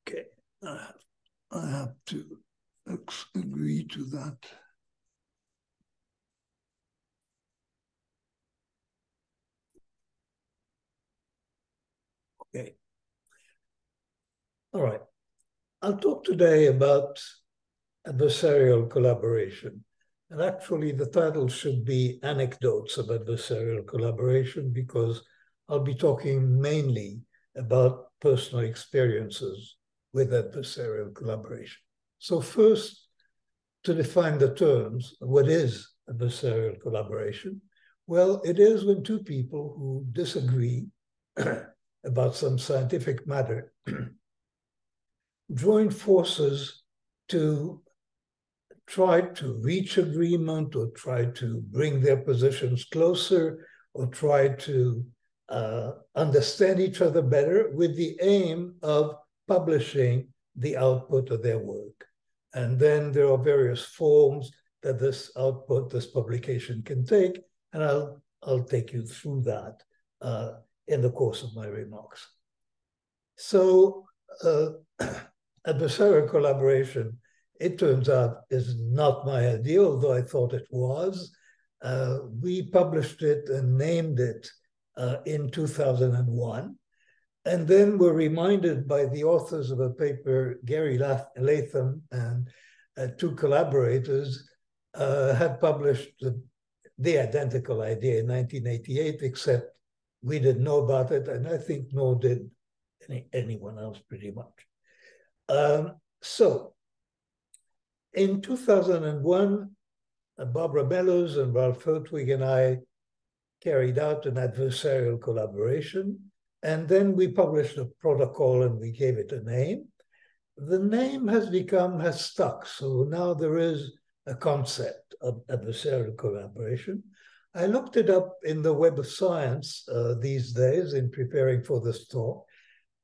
Okay, I have to agree to that. Okay. All right. I'll talk today about adversarial collaboration. And actually, the title should be Anecdotes of Adversarial Collaboration, because I'll be talking mainly about personal experiences with adversarial collaboration. So first, to define the terms, what is adversarial collaboration? Well, it is when two people who disagree about some scientific matter join forces to try to reach agreement, or try to bring their positions closer, or try to understand each other better, with the aim of publishing the output of their work. And then there are various forms that this output, this publication can take, and I'll take you through that in the course of my remarks. So adversarial collaboration, it turns out, is not my idea, although I thought it was. We published it and named it in 2001. And then were reminded by the authors of a paper, Gary Latham and two collaborators, had published the identical idea in 1988, except we didn't know about it, and I think nor did anyone else, pretty much. So in 2001, Barbara Mellows and Ralph Hertwig and I carried out an adversarial collaboration, and then we published a protocol and we gave it a name. The name has stuck, so now there is a concept of adversarial collaboration. I looked it up in the Web of Science these days in preparing for this talk,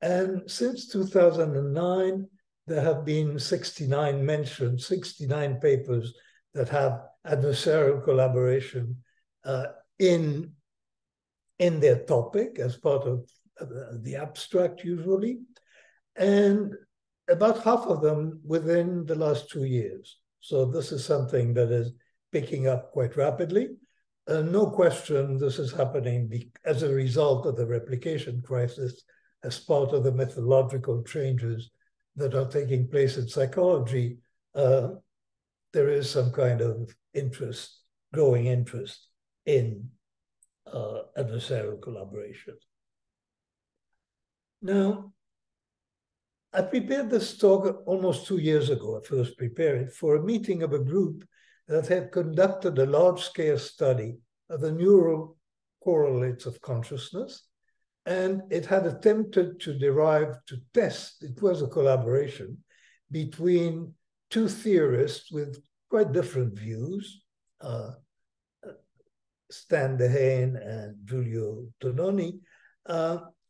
and since 2009, there have been 69 mentions, 69 papers that have adversarial collaboration in their topic as part of the abstract usually, and about half of them within the last 2 years. So this is something that is picking up quite rapidly. No question, this is happening as a result of the replication crisis, as part of the methodological changes that are taking place in psychology. There is some kind of interest, growing interest in adversarial collaboration. Now, I prepared this talk almost 2 years ago. I first prepared it for a meeting of a group that had conducted a large-scale study of the neural correlates of consciousness, and it had attempted to test, it was a collaboration between two theorists with quite different views, Stan Dehaene and Giulio Tononi,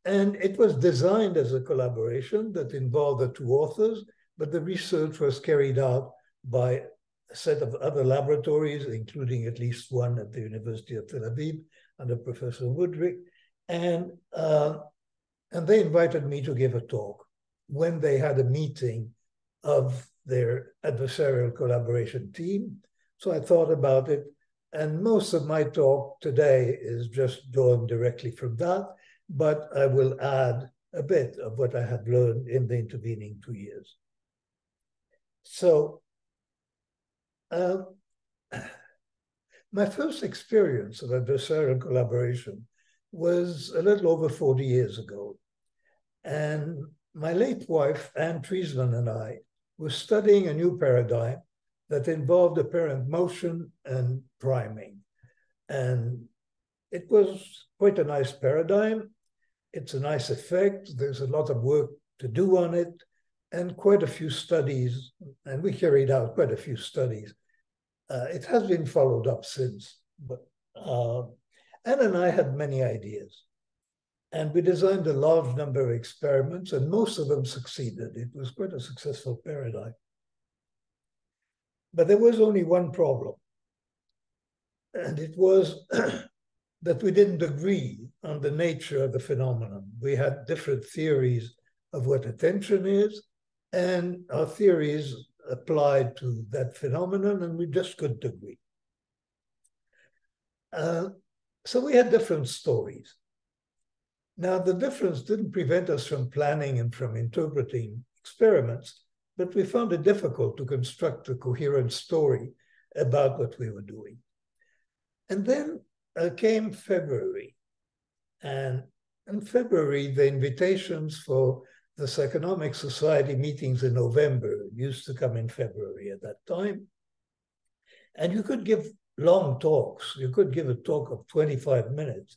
and it was designed as a collaboration that involved the two authors, but the research was carried out by a set of other laboratories, including at least one at the University of Tel Aviv under Professor Woodrick, and they invited me to give a talk when they had a meeting of their adversarial collaboration team. So I thought about it, and most of my talk today is just drawn directly from that, but I will add a bit of what I have learned in the intervening 2 years. So my first experience of adversarial collaboration was a little over 40 years ago. And my late wife, Anne Treisman, and I were studying a new paradigm that involved apparent motion and priming. And it was quite a nice paradigm. It's a nice effect. There's a lot of work to do on it, and quite a few studies, and we carried out quite a few studies. It has been followed up since, but Anne and I had many ideas, and we designed a large number of experiments, and most of them succeeded. It was quite a successful paradigm. But there was only one problem, and it was that we didn't agree on the nature of the phenomenon. We had different theories of what attention is, and our theories applied to that phenomenon, and we just couldn't agree. So we had different stories. Now, the difference didn't prevent us from planning and from interpreting experiments, but we found it difficult to construct a coherent story about what we were doing. And then came February. And in February, the invitations for the Economic Society meetings in November used to come in February at that time. And you could give long talks. You could give a talk of 25 minutes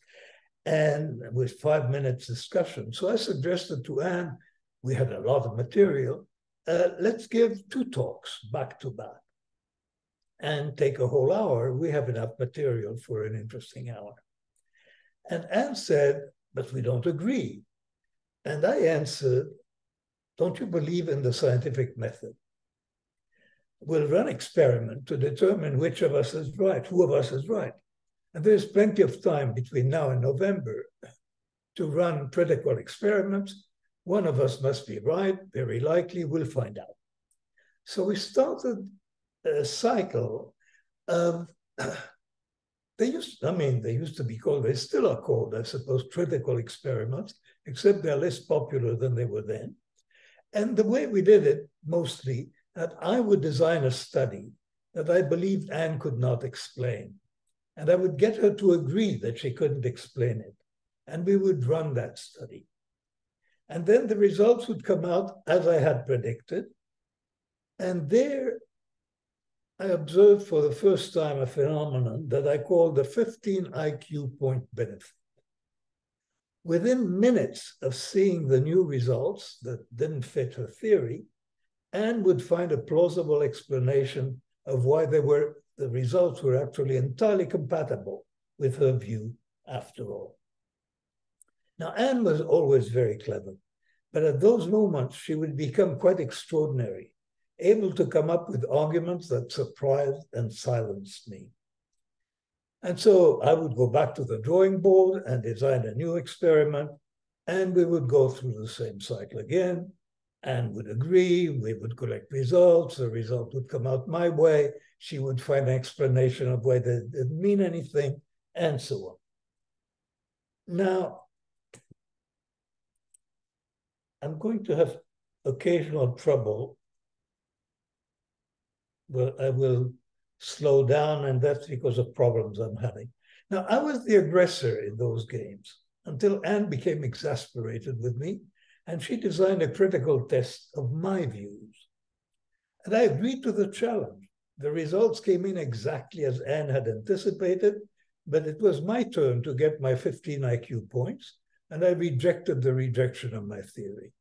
and with 5 minutes discussion. So I suggested to Anne, we had a lot of material, let's give 2 talks back to back and take a whole hour. We have enough material for an interesting hour. And Anne said, but we don't agree. And I answered, don't you believe in the scientific method? We'll run an experiment to determine which of us is right, who of us is right. And there's plenty of time between now and November to run critical experiments. One of us must be right, very likely, we'll find out. So we started a cycle of, they used to be called, they still are called, I suppose, critical experiments, except they're less popular than they were then. And the way we did it, mostly, that I would design a study that I believed Anne could not explain. And I would get her to agree that she couldn't explain it. And we would run that study. And then the results would come out as I had predicted. And there I observed for the first time a phenomenon that I called the 15 IQ point benefit. Within minutes of seeing the new results that didn't fit her theory, Anne would find a plausible explanation of why the results were actually entirely compatible with her view after all. Now, Anne was always very clever, but at those moments, she would become quite extraordinary, able to come up with arguments that surprised and silenced me. And so I would go back to the drawing board and design a new experiment, and we would go through the same cycle again. Anne would agree, we would collect results, the result would come out my way, she would find an explanation of why they didn't mean anything, and so on. Now, I'm going to have occasional trouble. Well, I will slow down, and that's because of problems I'm having. Now, I was the aggressor in those games until Anne became exasperated with me, and she designed a critical test of my views. And I agreed to the challenge. The results came in exactly as Anne had anticipated, but it was my turn to get my 15 IQ points, and I rejected the rejection of my theory.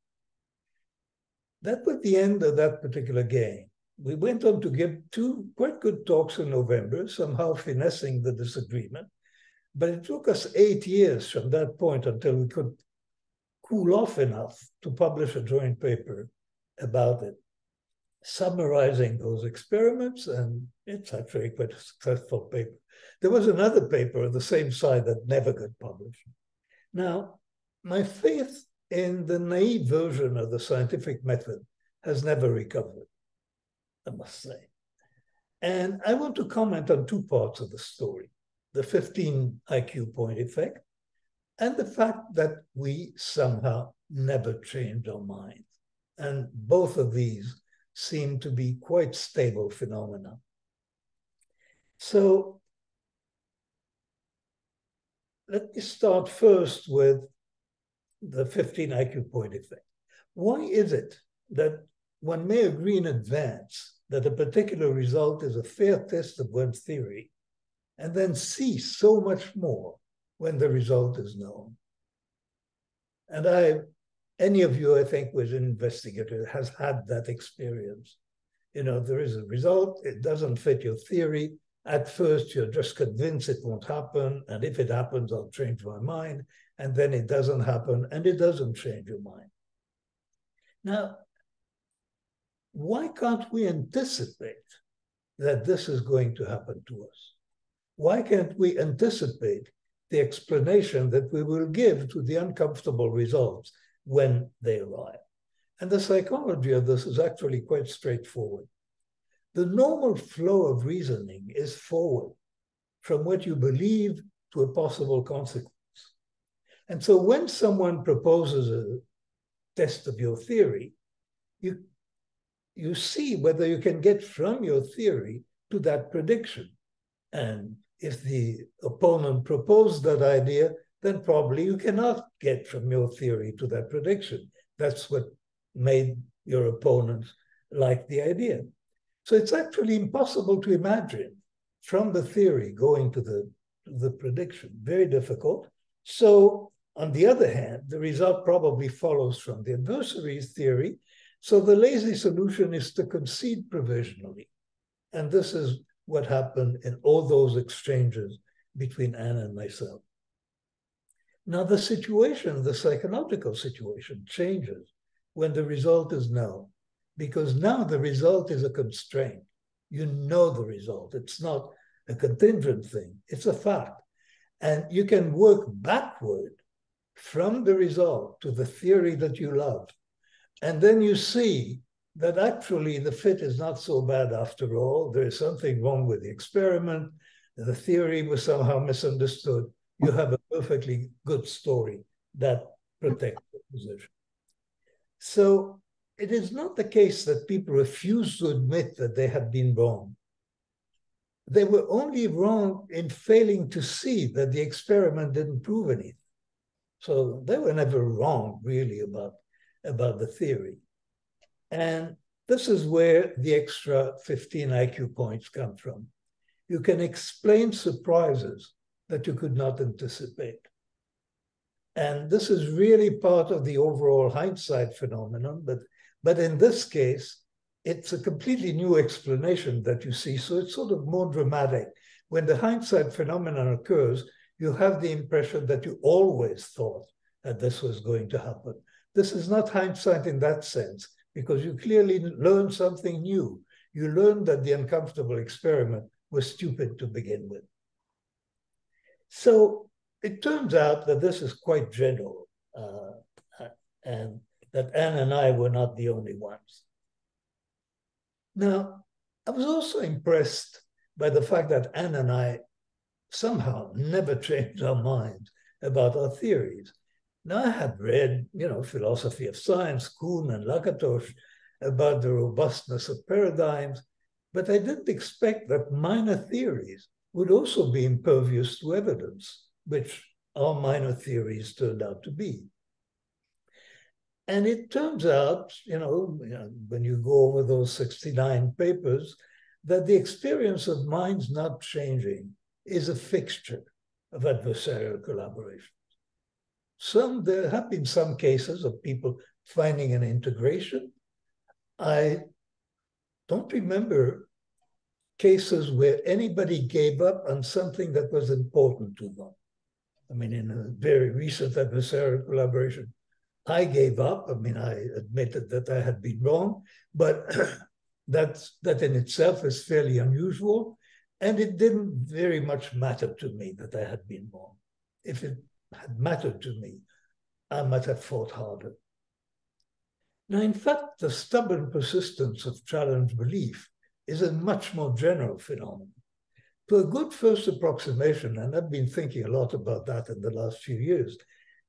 That was the end of that particular game. We went on to give 2 quite good talks in November, somehow finessing the disagreement, but it took us 8 years from that point until we could cool off enough to publish a joint paper about it, summarizing those experiments, and it's actually quite a successful paper. There was another paper on the same side that never got published. Now, my faith in the naive version of the scientific method has never recovered, I must say. And I want to comment on 2 parts of the story, the 15 IQ point effect, and the fact that we somehow never changed our minds. And both of these seem to be quite stable phenomena. So let me start first with the 15 IQ point effect. Why is it that one may agree in advance that a particular result is a fair test of one's theory, and then see so much more when the result is known? And any of you, I think, was an investigator, has had that experience. You know, there is a result, it doesn't fit your theory. At first, you're just convinced it won't happen, and if it happens, I'll change my mind. And then it doesn't happen, and it doesn't change your mind. Now, why can't we anticipate that this is going to happen to us? Why can't we anticipate the explanation that we will give to the uncomfortable results when they arrive? And the psychology of this is actually quite straightforward. The normal flow of reasoning is forward from what you believe to a possible consequence. And so when someone proposes a test of your theory, you see whether you can get from your theory to that prediction. And if the opponent proposed that idea, then probably you cannot get from your theory to that prediction. That's what made your opponent like the idea. So it's actually impossible to imagine from the theory going to the prediction. Very difficult. So on the other hand, the result probably follows from the adversary's theory. So the lazy solution is to concede provisionally. And this is what happened in all those exchanges between Anne and myself. Now the situation, the psychological situation, changes when the result is known, because now the result is a constraint. You know the result. It's not a contingent thing. It's a fact. And you can work backward from the result to the theory that you love. And then you see that actually the fit is not so bad after all. There is something wrong with the experiment. The theory was somehow misunderstood. You have a perfectly good story that protects the position. So it is not the case that people refuse to admit that they had been wrong. They were only wrong in failing to see that the experiment didn't prove anything. So they were never wrong, really, about the theory. And this is where the extra 15 IQ points come from. You can explain surprises that you could not anticipate. And this is really part of the overall hindsight phenomenon, but in this case, it's a completely new explanation that you see, so it's sort of more dramatic. When the hindsight phenomenon occurs, you have the impression that you always thought that this was going to happen. This is not hindsight in that sense, because you clearly learn something new. You learn that the uncomfortable experiment was stupid to begin with. So it turns out that this is quite general, and that Anne and I were not the only ones. Now, I was also impressed by the fact that Anne and I somehow never changed our minds about our theories. Now, I had read, philosophy of science, Kuhn and Lakatos, about the robustness of paradigms, but I didn't expect that minor theories would also be impervious to evidence, which our minor theories turned out to be. And it turns out, when you go over those 69 papers, that the experience of minds not changing is a fixture of adversarial collaboration. There have been some cases of people finding an integration. I don't remember cases where anybody gave up on something that was important to them. I mean, in a very recent adversarial collaboration, I gave up. I mean, I admitted that I had been wrong, but that in itself is fairly unusual. And it didn't very much matter to me that I had been wrong. If it had mattered to me, I might have fought harder. Now, in fact, the stubborn persistence of challenged belief is a much more general phenomenon. To a good first approximation, and I've been thinking a lot about that in the last few years,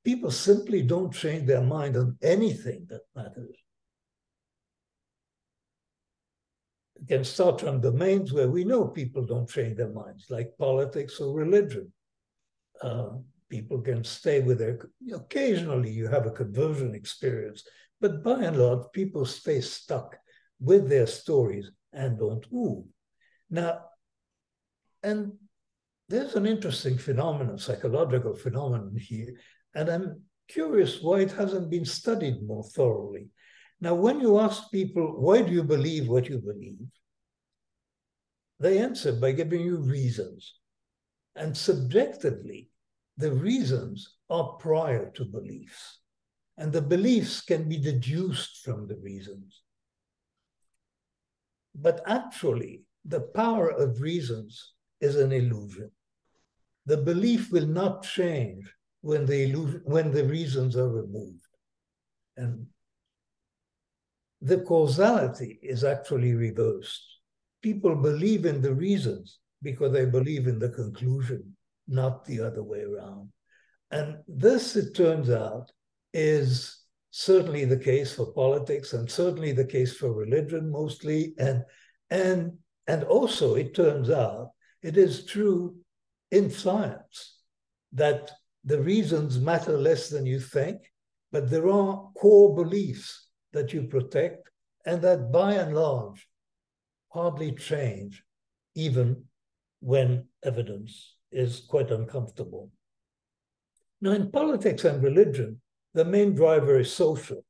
people simply don't change their mind on anything that matters. You can start from domains where we know people don't change their minds, like politics or religion. People can stay with occasionally you have a conversion experience, but by and large, people stay stuck with their stories and don't move. Now, and there's an interesting phenomenon, psychological phenomenon here, and I'm curious why it hasn't been studied more thoroughly. Now, when you ask people, why do you believe what you believe? They answer by giving you reasons. And subjectively, the reasons are prior to beliefs. And the beliefs can be deduced from the reasons. But actually, the power of reasons is an illusion. The belief will not change when the reasons are removed. And the causality is actually reversed. People believe in the reasons because they believe in the conclusion, not the other way around. And this, it turns out, is certainly the case for politics and certainly the case for religion mostly. And also, it turns out, it is true in science that the reasons matter less than you think, but there are core beliefs that you protect and that by and large hardly change, even when evidence is quite uncomfortable. Now, in politics and religion, the main driver is social.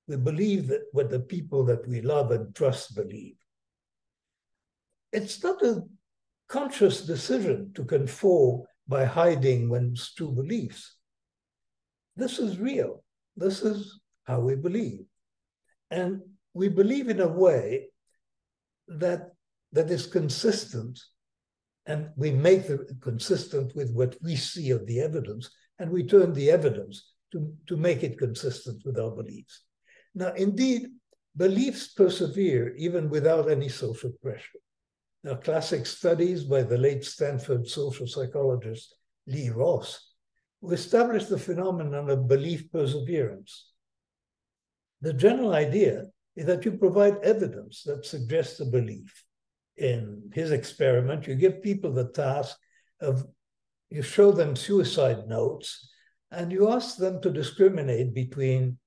We believe that what the people that we love and trust believe. It's not a conscious decision to conform by hiding one's true beliefs. This is real. This is how we believe. And we believe in a way that is consistent, and we make it consistent with what we see of the evidence, and we turn the evidence to make it consistent with our beliefs. Now, indeed, beliefs persevere even without any social pressure. Now, classic studies by the late Stanford social psychologist Lee Ross who established the phenomenon of belief perseverance. The general idea is that you provide evidence that suggests a belief. In his experiment, you give people the task of, you show them suicide notes, and you ask them to discriminate between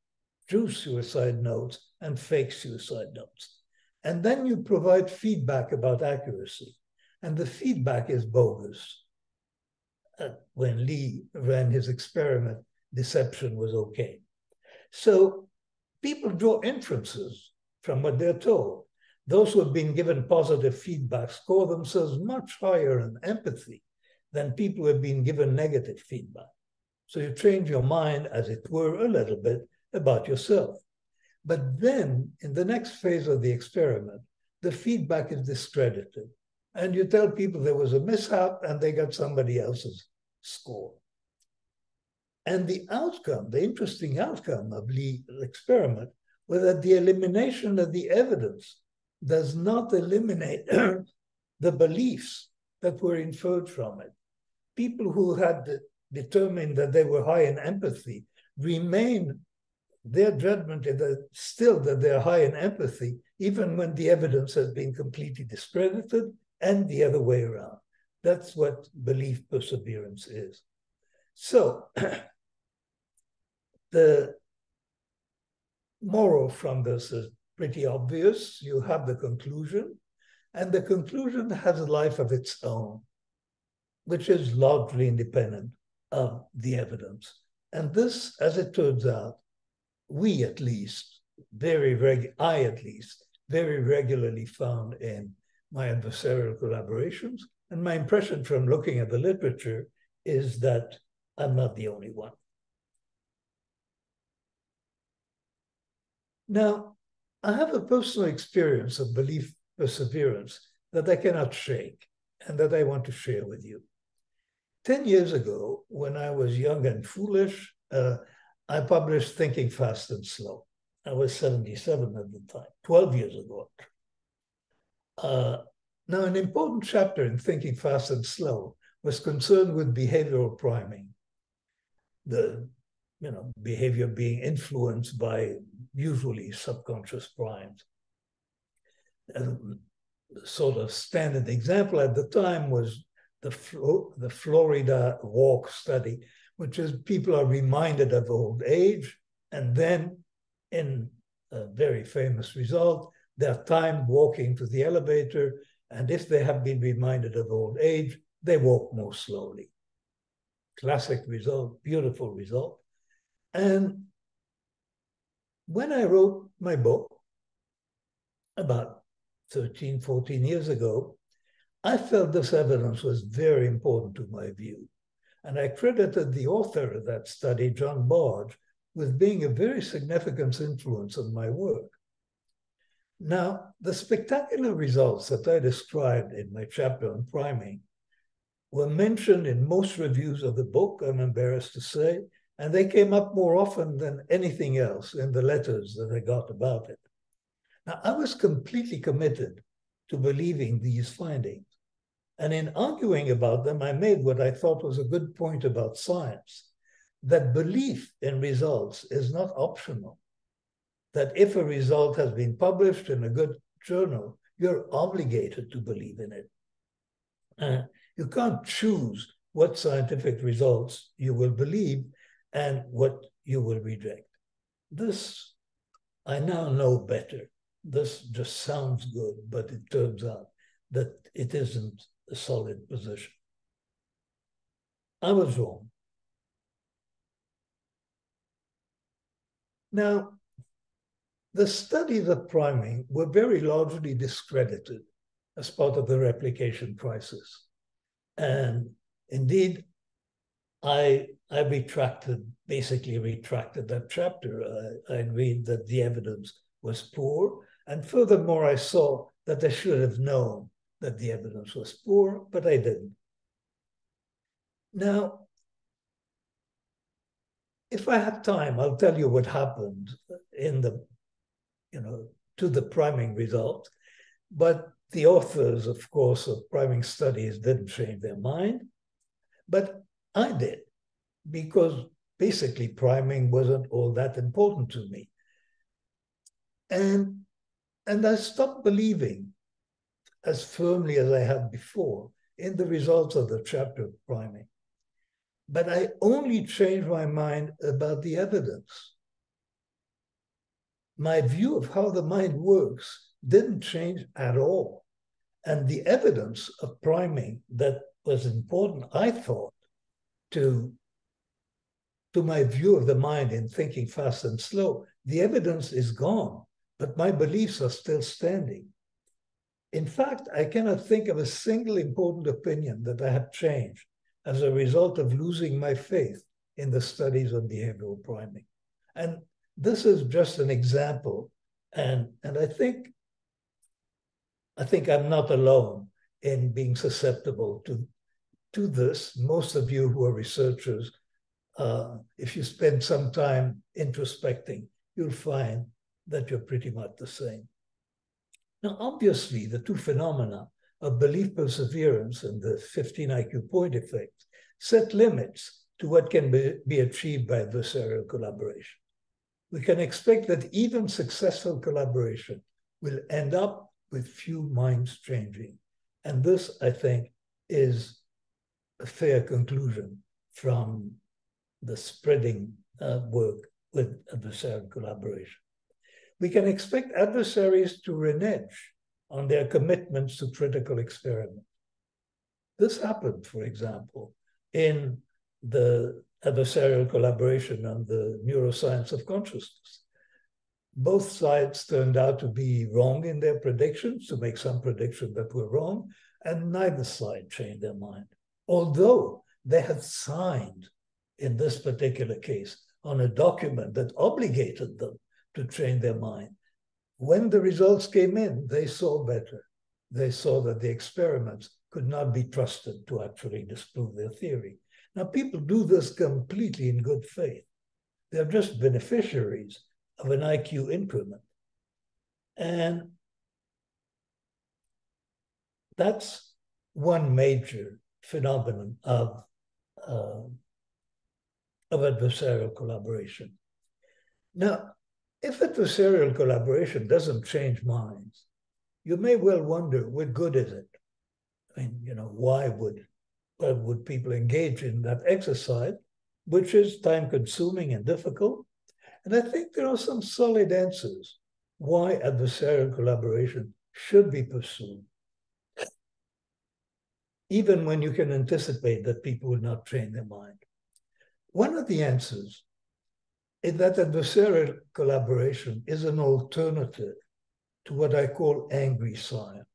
true suicide notes and fake suicide notes. And then you provide feedback about accuracy. And the feedback is bogus. When Lee ran his experiment, deception was okay. So people draw inferences from what they're told. Those who have been given positive feedback score themselves much higher in empathy than people who have been given negative feedback. So you change your mind, as it were, a little bit about yourself. But then, in the next phase of the experiment, the feedback is discredited. And you tell people there was a mishap and they got somebody else's score. And the outcome, the interesting outcome of Lee's experiment, was that the elimination of the evidence does not eliminate the beliefs that were inferred from it. People who had determined that they were high in empathy remain, their judgment is still that they're high in empathy, even when the evidence has been completely discredited, and the other way around. That's what belief perseverance is. So, the moral from this is pretty obvious. You have the conclusion, and the conclusion has a life of its own, which is largely independent of the evidence. And this, as it turns out, we at least, I at least, very regularly found in my adversarial collaborations. And my impression from looking at the literature is that I'm not the only one. Now, I have a personal experience of belief perseverance that I cannot shake and that I want to share with you. 10 years ago, when I was young and foolish, I published Thinking Fast and Slow. I was 77 at the time, 12 years ago. Now, an important chapter in Thinking Fast and Slow was concerned with behavioral priming, the behavior being influenced by usually subconscious primes. And the sort of standard example at the time was the Florida walk study, which is people are reminded of old age, and then in a very famous result, they're timed walking to the elevator, and if they have been reminded of old age, they walk more slowly. Classic result, beautiful result. And when I wrote my book about 13, 14 years ago, I felt this evidence was very important to my view. And I credited the author of that study, John Barge, with being a very significant influence on my work. Now, the spectacular results that I described in my chapter on priming were mentioned in most reviews of the book, I'm embarrassed to say, and they came up more often than anything else in the letters that I got about it. Now, I was completely committed to believing these findings. And in arguing about them, I made what I thought was a good point about science, that belief in results is not optional. That if a result has been published in a good journal, you're obligated to believe in it. You can't choose what scientific results you will believe and what you will reject. This, I now know better. This just sounds good, but it turns out that it isn't a solid position. I was wrong. Now, the studies of priming were very largely discredited as part of the replication crisis. And indeed, I basically retracted that chapter. I agreed that the evidence was poor. And furthermore, I saw that I should have known that the evidence was poor, but I didn't. Now, if I have time, I'll tell you what happened in the, to the priming result. But the authors, of course, of priming studies didn't change their mind. But I did, because basically priming wasn't all that important to me. And I stopped believing as firmly as I had before in the results of the chapter of priming. But I only changed my mind about the evidence. My view of how the mind works didn't change at all. And the evidence of priming that was important, I thought, to my view of the mind in thinking fast and slow, the evidence is gone, but my beliefs are still standing. In fact, I cannot think of a single important opinion that I have changed as a result of losing my faith in the studies of behavioral priming. And this is just an example. And I think I'm not alone in being susceptible to this. Most of you who are researchers, if you spend some time introspecting, you'll find that you're pretty much the same. Now, obviously, the two phenomena of belief perseverance and the 15 IQ point effect set limits to what can be achieved by adversarial collaboration. We can expect that even successful collaboration will end up with few minds changing. And this, I think, is a fair conclusion from the spreading work with adversarial collaboration. We can expect adversaries to renege on their commitments to critical experiment. This happened, for example, in the adversarial collaboration on the neuroscience of consciousness. Both sides turned out to be wrong in their predictions, to make some predictions that were wrong, and neither side changed their mind. Although they had signed, in this particular case, on a document that obligated them to change their mind. When the results came in, they saw better. They saw that the experiments could not be trusted to actually disprove their theory. Now, people do this completely in good faith. They're just beneficiaries of an IQ increment. And that's one major phenomenon of adversarial collaboration. Now, if adversarial collaboration doesn't change minds, you may well wonder, what good is it? I mean, why would people engage in that exercise, which is time-consuming and difficult? And I think there are some solid answers why adversarial collaboration should be pursued, even when you can anticipate that people will not change their mind. One of the answers is that adversarial collaboration is an alternative to what I call angry science.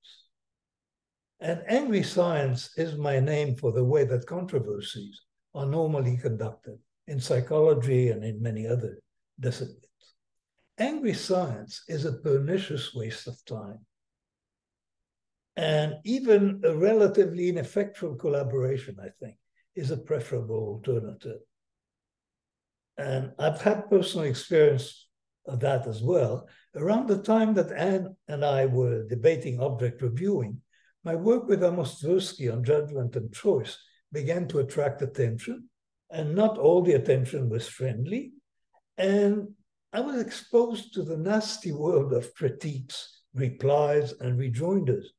And angry science is my name for the way that controversies are normally conducted in psychology and in many other disciplines. Angry science is a pernicious waste of time. And even a relatively ineffectual collaboration, I think, is a preferable alternative. And I've had personal experience of that as well. Around the time that Anne and I were debating object reviewing, my work with Amos Tversky on judgment and choice began to attract attention, and not all the attention was friendly. And I was exposed to the nasty world of critiques, replies, and rejoinders,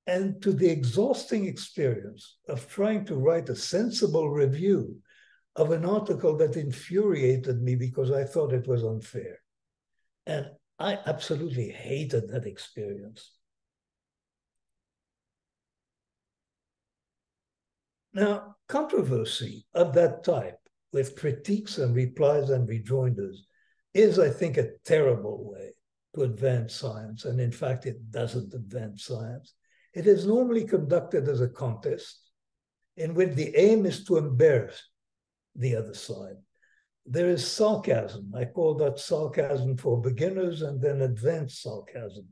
and to the exhausting experience of trying to write a sensible review of an article that infuriated me because I thought it was unfair. And I absolutely hated that experience. Now, controversy of that type, with critiques and replies and rejoinders, is, I think, a terrible way to advance science. And in fact, it doesn't advance science. It is normally conducted as a contest in which the aim is to embarrass the other side. There is sarcasm. I call that sarcasm for beginners, and then advanced sarcasm.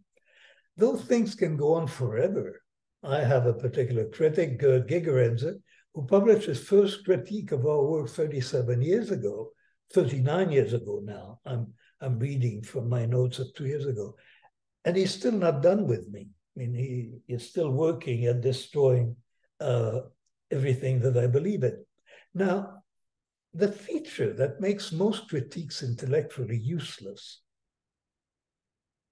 Those things can go on forever. I have a particular critic, Gerd Gigerenzer, who published his first critique of our work 37 years ago, 39 years ago now. I'm reading from my notes of 2 years ago. And he's still not done with me. I mean, he is still working at destroying everything that I believe in. Now, the feature that makes most critiques intellectually useless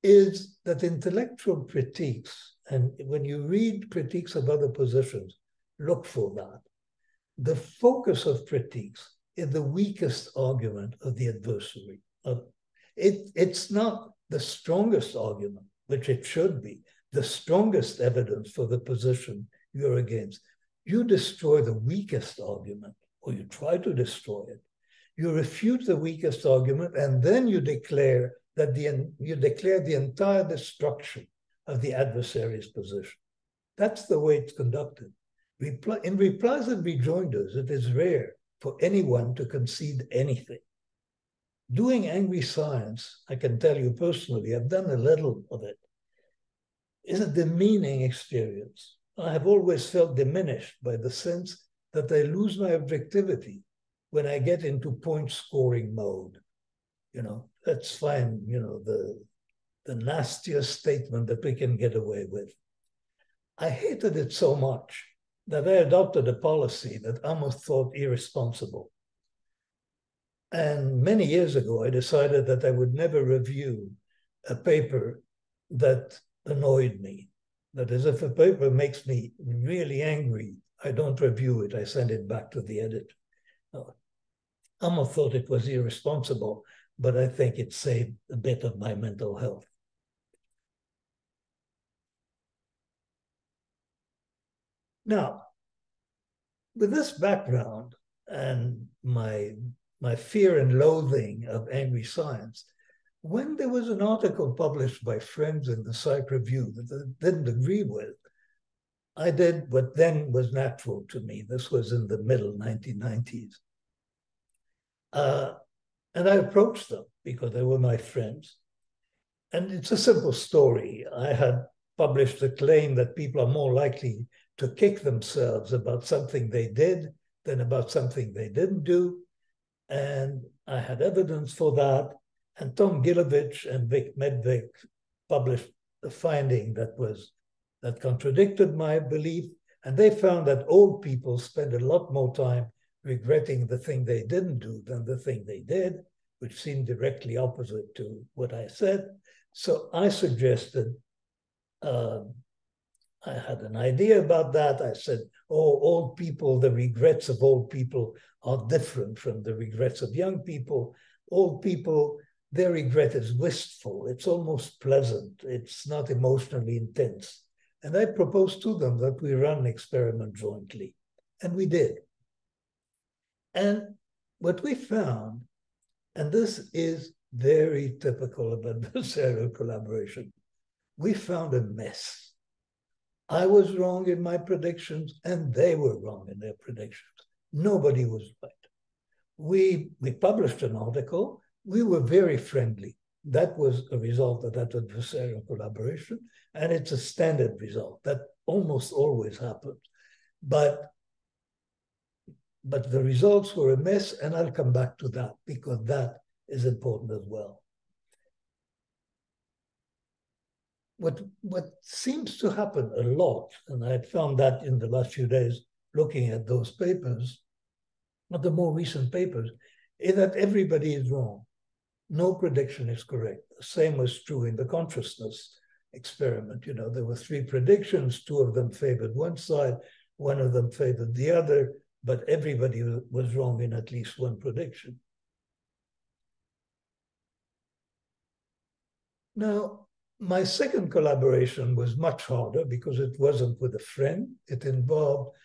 is that intellectual critiques, and when you read critiques of other positions, look for that. The focus of critiques is the weakest argument of the adversary. It's not the strongest argument, which it should be, the strongest evidence for the position you're against. You destroy the weakest argument, or you try to destroy it. You refute the weakest argument, and then you declare that the entire destruction of the adversary's position. That's the way it's conducted. In replies and rejoinders, it is rare for anyone to concede anything. Doing angry science, I can tell you personally, I've done a little of it, is a demeaning experience. I have always felt diminished by the sense that I lose my objectivity when I get into point scoring mode. You know, that's fine, you know, the nastiest statement that we can get away with. I hated it so much that I adopted a policy that Amos thought irresponsible. And many years ago, I decided that I would never review a paper that annoyed me. That is, if a paper makes me really angry, I don't review it, I send it back to the editor. Amos thought it was irresponsible, but I think it saved a bit of my mental health. Now, with this background and my fear and loathing of angry science, when there was an article published by friends in the Psych Review that I didn't agree with, I did what then was natural to me. This was in the middle 1990s. And I approached them because they were my friends. And it's a simple story. I had published a claim that people are more likely to kick themselves about something they did than about something they didn't do. And I had evidence for that. And Tom Gilovich and Vic Medved published a finding that contradicted my belief. And they found that old people spend a lot more time regretting the thing they didn't do than the thing they did, which seemed directly opposite to what I said. So I suggested, I had an idea about that. I said, oh, old people, the regrets of old people are different from the regrets of young people. Old people, their regret is wistful. It's almost pleasant. It's not emotionally intense. And I proposed to them that we run an experiment jointly. And we did. And what we found, and this is very typical of adversarial collaboration, we found a mess. I was wrong in my predictions, and they were wrong in their predictions. Nobody was right. We published an article. We were very friendly. That was a result of that adversarial collaboration, and it's a standard result. That almost always happens. But the results were a mess, and I'll come back to that because that is important as well. what seems to happen a lot, and I had found that in the last few days looking at those papers, but the more recent papers, is that everybody is wrong. No prediction is correct. The same was true in the consciousness experiment. You know, there were 3 predictions, 2 of them favored one side, 1 of them favored the other, but everybody was wrong in at least one prediction. Now, my second collaboration was much harder because it wasn't with a friend. It involved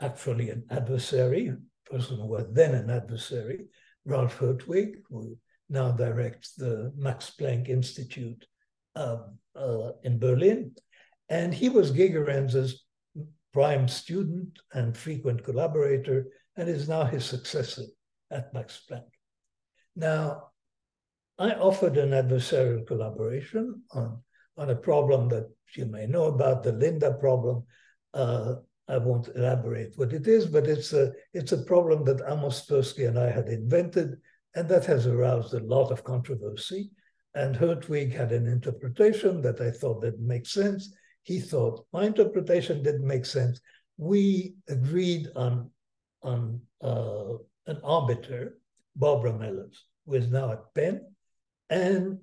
actually an adversary, a person who was then an adversary, Ralph Hertwig, who now directs the Max Planck Institute in Berlin. And he was Gigerenz's prime student and frequent collaborator, and is now his successor at Max Planck. Now, I offered an adversarial collaboration on a problem that you may know about, the Linda problem. I won't elaborate what it is, but it's a problem that Amos Tversky and I had invented, and that has aroused a lot of controversy. And Hertwig had an interpretation that I thought didn't make sense. He thought my interpretation didn't make sense. We agreed on an arbiter, Barbara Mellers, who is now at Penn, and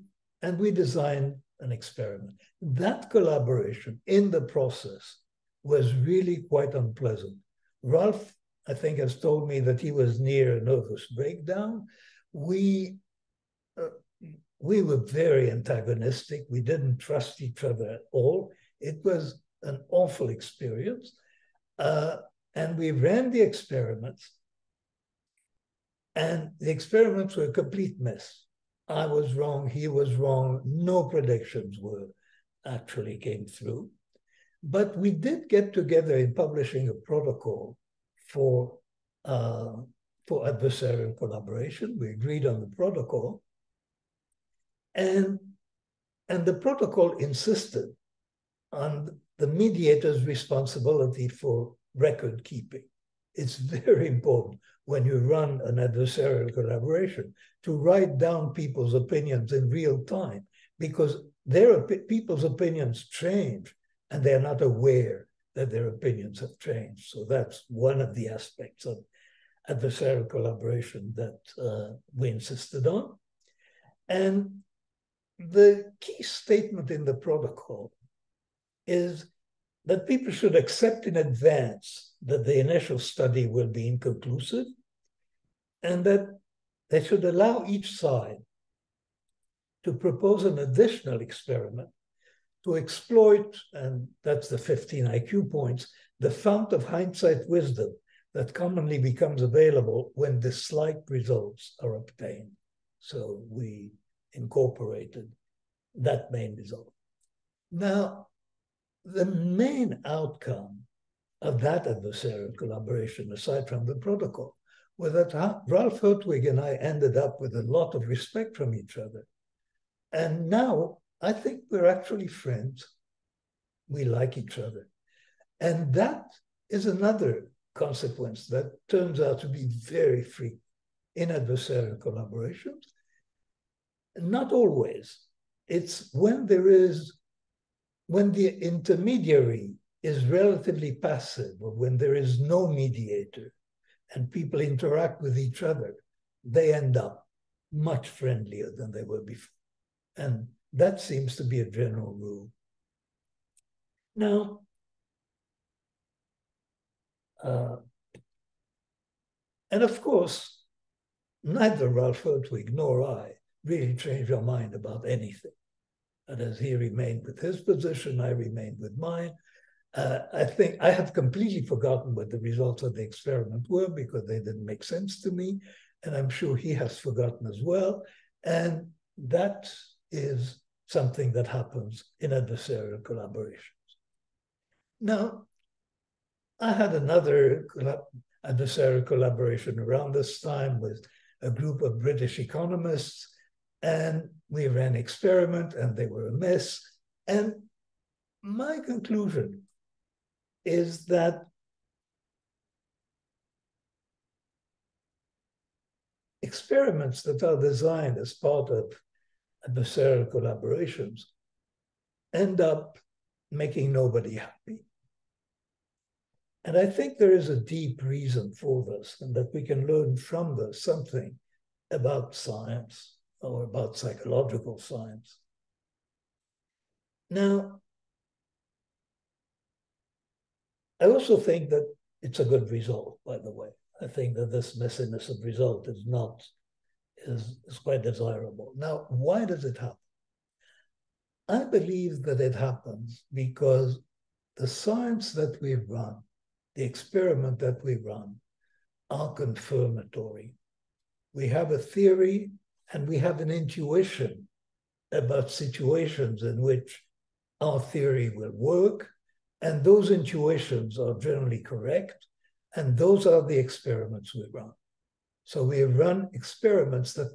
we designed an experiment. That collaboration in the process was really quite unpleasant. Ralph, I think, has told me that he was near a nervous breakdown. We were very antagonistic. We didn't trust each other at all. It was an awful experience. And we ran the experiments, and the experiments were a complete mess. I was wrong, he was wrong, no predictions actually came through. But we did get together in publishing a protocol for adversarial collaboration. We agreed on the protocol. And the protocol insisted on the mediator's responsibility for record keeping. It's very important when you run an adversarial collaboration to write down people's opinions in real time, because people's opinions change and they're not aware that their opinions have changed. So that's one of the aspects of adversarial collaboration that we insisted on. And the key statement in the protocol is that people should accept in advance that the initial study will be inconclusive, and that they should allow each side to propose an additional experiment to exploit, and that's the 15 IQ points, the fount of hindsight wisdom that commonly becomes available when disliked results are obtained. So we incorporated that main result. Now, the main outcome of that adversarial collaboration, aside from the protocol, was that Ralph Hertwig and I ended up with a lot of respect from each other. And now I think we're actually friends. We like each other. And that is another consequence that turns out to be very frequent in adversarial collaborations. Not always. It's when the intermediary is relatively passive, or when there is no mediator and people interact with each other, they end up much friendlier than they were before. And that seems to be a general rule. Now, and of course, neither Ralph Hertwig nor I really changed our mind about anything. And as he remained with his position, I remained with mine. I think I have completely forgotten what the results of the experiment were because they didn't make sense to me. And I'm sure he has forgotten as well. And that is something that happens in adversarial collaborations. Now, I had another adversarial collaboration around this time with a group of British economists, and we ran an experiment and they were a mess. And my conclusion is that experiments that are designed as part of adversarial collaborations end up making nobody happy. And I think there is a deep reason for this, and that we can learn from this something about science or about psychological science. Now, I also think that it's a good result, by the way. I think that this messiness of result is quite desirable. Now, why does it happen? I believe that it happens because the science that we run, the experiment that we run, are confirmatory. We have a theory and we have an intuition about situations in which our theory will work, and those intuitions are generally correct, and those are the experiments we run. So we run experiments that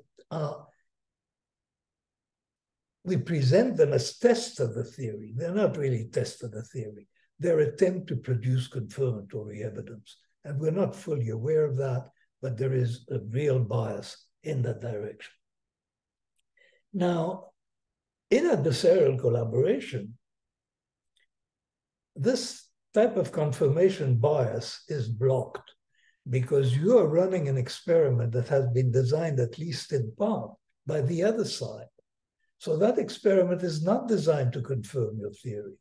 we present them as tests of the theory. They're not really tests of the theory. They're attempt to produce confirmatory evidence. And we're not fully aware of that, but there is a real bias in that direction. Now, in adversarial collaboration, this type of confirmation bias is blocked because you are running an experiment that has been designed, at least in part, by the other side. So that experiment is not designed to confirm your theory.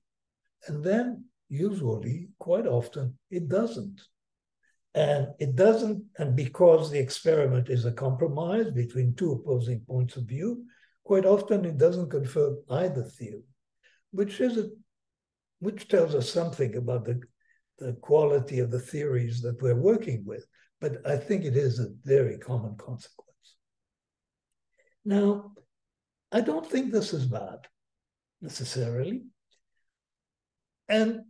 And then usually, quite often, it doesn't. And it doesn't, and because the experiment is a compromise between two opposing points of view, quite often it doesn't confirm either theory, which tells us something about the quality of the theories that we're working with. But I think it is a very common consequence. Now, I don't think this is bad, necessarily. And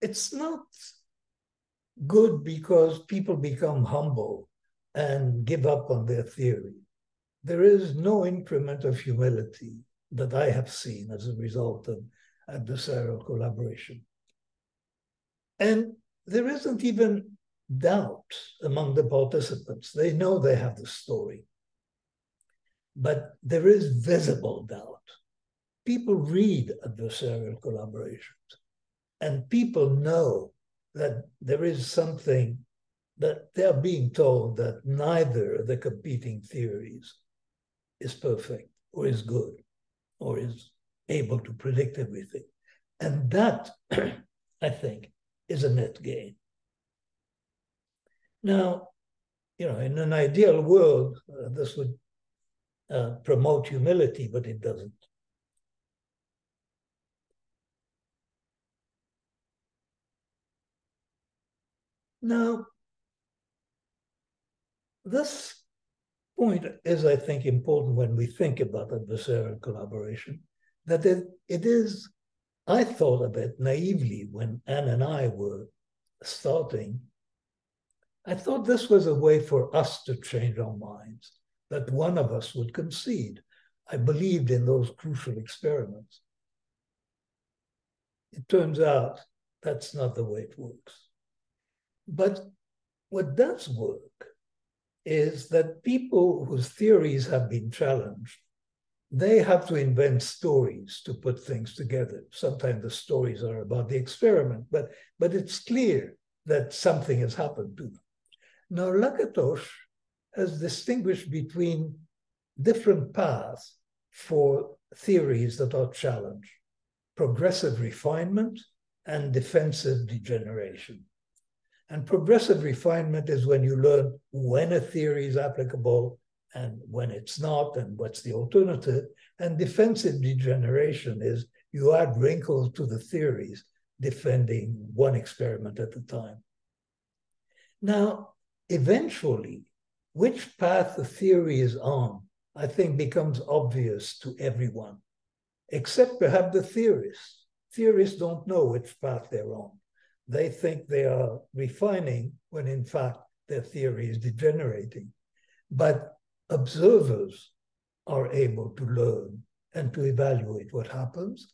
it's not good because people become humble and give up on their theory. There is no increment of humility that I have seen as a result of adversarial collaboration. And there isn't even doubt among the participants. They know they have the story. But there is visible doubt. People read adversarial collaborations, and people know that there is something that they're being told that neither of the competing theories is perfect or is good or is able to predict everything. And that, I think, is a net gain. Now, in an ideal world, this would promote humility, but it doesn't. Now, this point is, I think, important when we think about adversarial collaboration, that it is, I thought of it naively when Anne and I were starting. I thought this was a way for us to change our minds, that one of us would concede. I believed in those crucial experiments. It turns out that's not the way it works. But what does work is that people whose theories have been challenged, they have to invent stories to put things together. Sometimes the stories are about the experiment, but it's clear that something has happened to them. Now, Lakatos has distinguished between different paths for theories that are challenged: progressive refinement and defensive degeneration. And progressive refinement is when you learn when a theory is applicable and when it's not, and what's the alternative. And defensive degeneration is you add wrinkles to the theories, defending one experiment at a time. Now, eventually, which path the theory is on, I think, becomes obvious to everyone, except perhaps the theorists. Theorists don't know which path they're on. They think they are refining when, in fact, their theory is degenerating. But observers are able to learn and to evaluate what happens.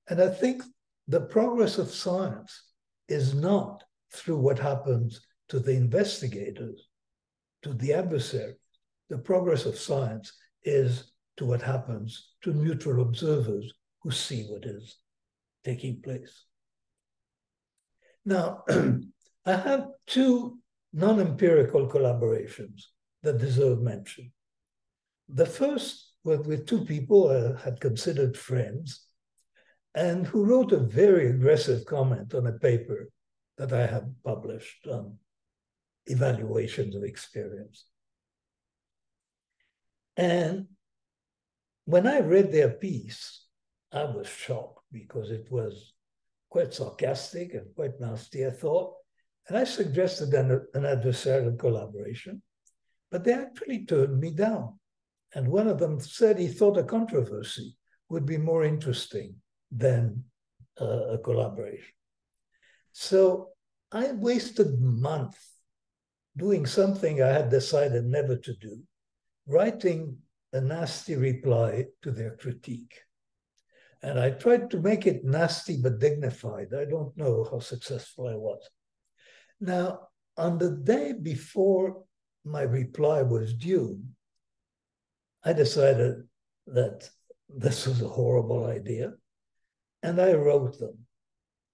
And I think the progress of science is not through what happens to the investigators, to the adversaries. The progress of science is to what happens to neutral observers who see what is taking place. Now, I have two non-empirical collaborations that deserve mention. The first was with two people I had considered friends and who wrote a very aggressive comment on a paper that I had published on evaluations of experience. And when I read their piece, I was shocked because it was quite sarcastic and quite nasty, I thought. And I suggested an adversarial collaboration, but they actually turned me down. And one of them said he thought a controversy would be more interesting than a collaboration. So I wasted months doing something I had decided never to do, writing a nasty reply to their critique. And I tried to make it nasty but dignified. I don't know how successful I was. Now, on the day before my reply was due, I decided that this was a horrible idea, and I wrote them.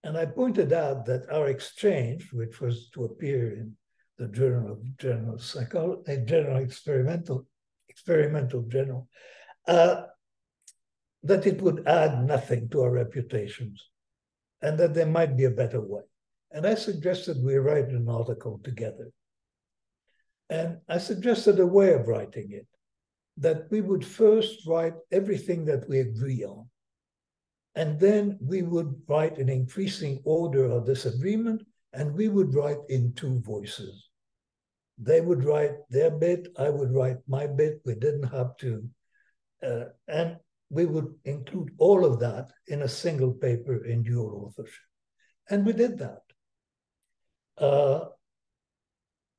And I pointed out that our exchange, which was to appear in the Journal of General Psychology, a General Experimental Journal, that it would add nothing to our reputations, and that there might be a better way. And I suggested we write an article together. And I suggested a way of writing it, that we would first write everything that we agree on. And then we would write in increasing order our disagreement, and we would write in two voices. They would write their bit, I would write my bit. We didn't have to, and we would include all of that in a single paper in dual authorship. And we did that.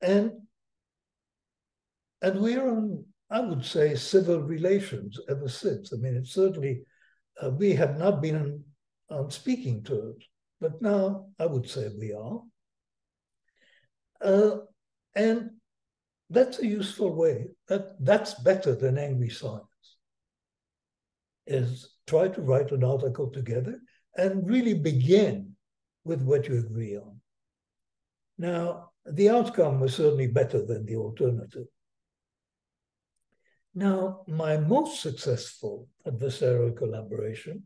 And we're on, I would say, civil relations ever since. I mean, it's certainly, we have not been on speaking terms, but now I would say we are. And that's a useful way. That's better than angry science, is try to write an article together and really begin with what you agree on. Now, the outcome was certainly better than the alternative. Now, my most successful adversarial collaboration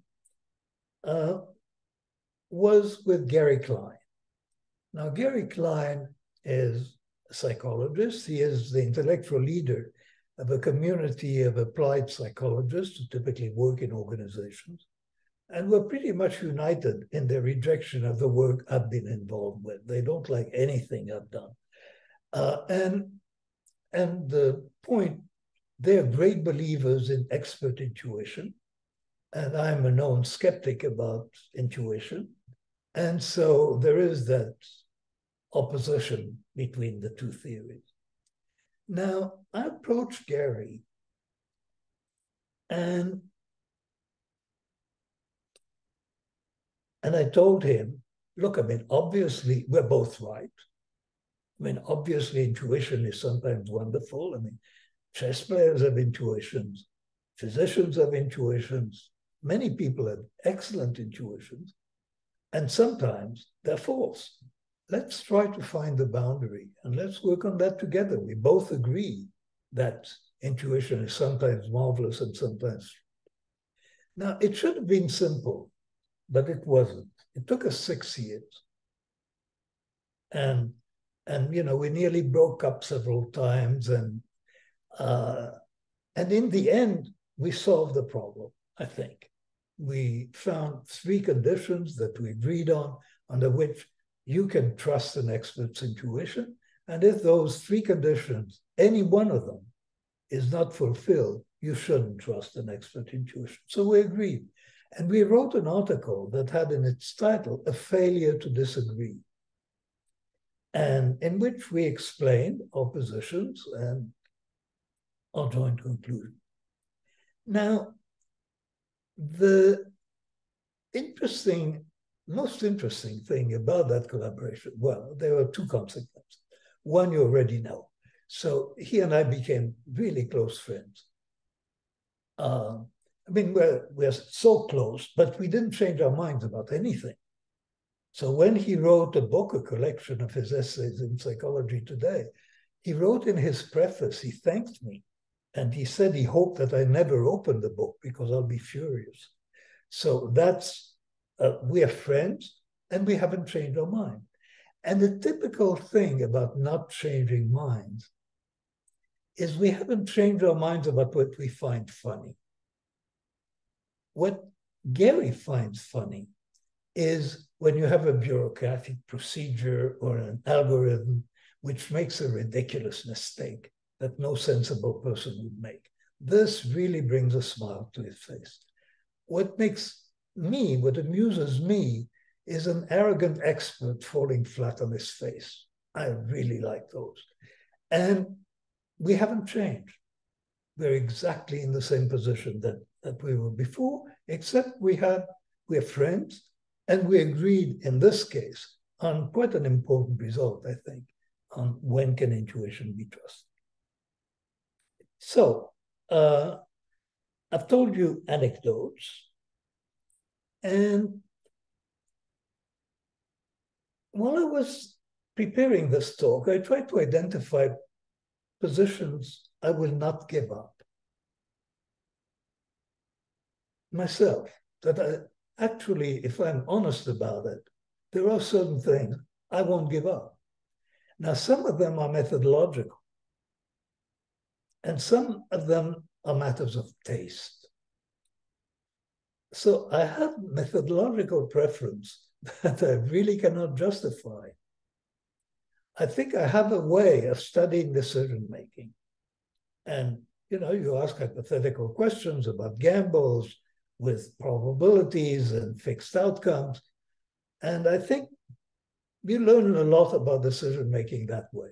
was with Gary Klein. Now, Gary Klein is a psychologist. He is the intellectual leader of a community of applied psychologists who typically work in organizations, and were pretty much united in their rejection of the work I've been involved with. They don't like anything I've done. And the point, they're great believers in expert intuition, and I'm a known skeptic about intuition. And so there is that opposition between the two theories. Now, I approached Gary, and I told him, look, I mean, obviously, we're both right. I mean, obviously, intuition is sometimes wonderful. I mean, chess players have intuitions, physicians have intuitions, many people have excellent intuitions, and sometimes they're false. Let's try to find the boundary, and let's work on that together. We both agree that intuition is sometimes marvelous and sometimes. Now, it should have been simple, but it wasn't. It took us 6 years. And you know, we nearly broke up several times, and in the end, we solved the problem, I think. We found 3 conditions that we agreed on, under which you can trust an expert's intuition. And if those 3 conditions, any one of them, is not fulfilled, you shouldn't trust an expert intuition. So we agreed. And we wrote an article that had in its title, A Failure to Disagree, and in which we explained our positions and our joint conclusion. Now, the most interesting thing about that collaboration, well, there were 2 consequences. One you already know. So he and I became really close friends. I mean, we're so close, but we didn't change our minds about anything. So when he wrote a book, a collection of his essays in Psychology Today, he wrote in his preface, he thanked me. And he said he hoped that I never open the book because I'll be furious. So that's, we are friends and we haven't changed our mind. And the typical thing about not changing minds is we haven't changed our minds about what we find funny. What Gary finds funny is when you have a bureaucratic procedure or an algorithm which makes a ridiculous mistake that no sensible person would make. This really brings a smile to his face. What amuses me is an arrogant expert falling flat on his face. I really like those. And we haven't changed. We're exactly in the same position that we were before, except we're friends, and we agreed in this case on quite an important result, I think, on when can intuition be trusted. So I've told you anecdotes, and while I was preparing this talk, I tried to identify positions I will not give up myself, that actually, if I'm honest about it, there are certain things I won't give up. Now, some of them are methodological, and some of them are matters of taste. So I have methodological preference that I really cannot justify. I think I have a way of studying decision-making. And, you ask hypothetical questions about gambles with probabilities and fixed outcomes. And I think you learn a lot about decision-making that way.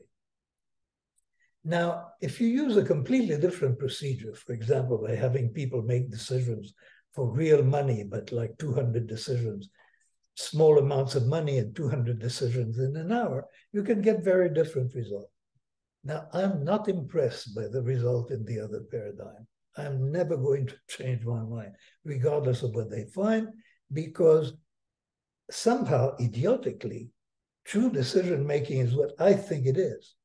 Now, if you use a completely different procedure, for example, by having people make decisions for real money, but like 200 decisions, small amounts of money and 200 decisions in an hour, you can get very different results. Now, I'm not impressed by the result in the other paradigm. I'm never going to change my mind, regardless of what they find, because somehow, idiotically, true decision-making is what I think it is.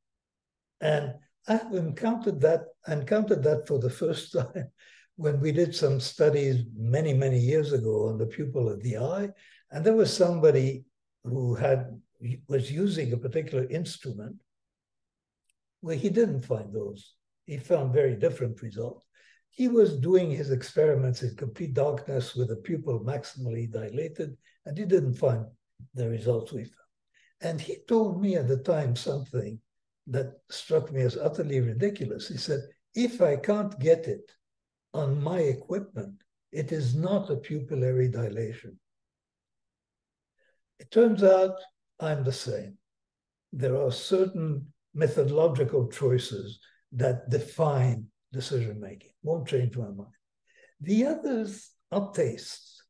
And I've encountered that for the first time when we did some studies many, many years ago on the pupil of the eye. And there was somebody who was using a particular instrument where he didn't find those. He found very different results. He was doing his experiments in complete darkness with a pupil maximally dilated, and he didn't find the results we found. And he told me at the time something that struck me as utterly ridiculous. He said, if I can't get it on my equipment, it is not a pupillary dilation. It turns out I'm the same. There are certain methodological choices that define decision-making. Won't change my mind. The others are tastes.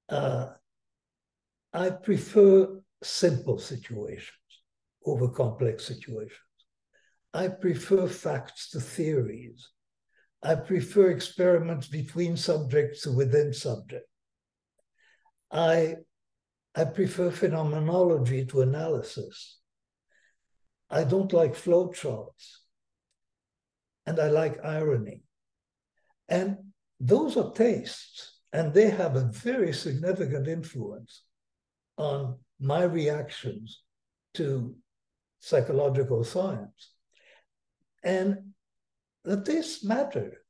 I prefer simple situations over complex situations. I prefer facts to theories. I prefer experiments between subjects to within subject. I prefer phenomenology to analysis. I don't like flowcharts. And I like irony. And those are tastes, and they have a very significant influence on my reactions to psychological science. And the tastes matter.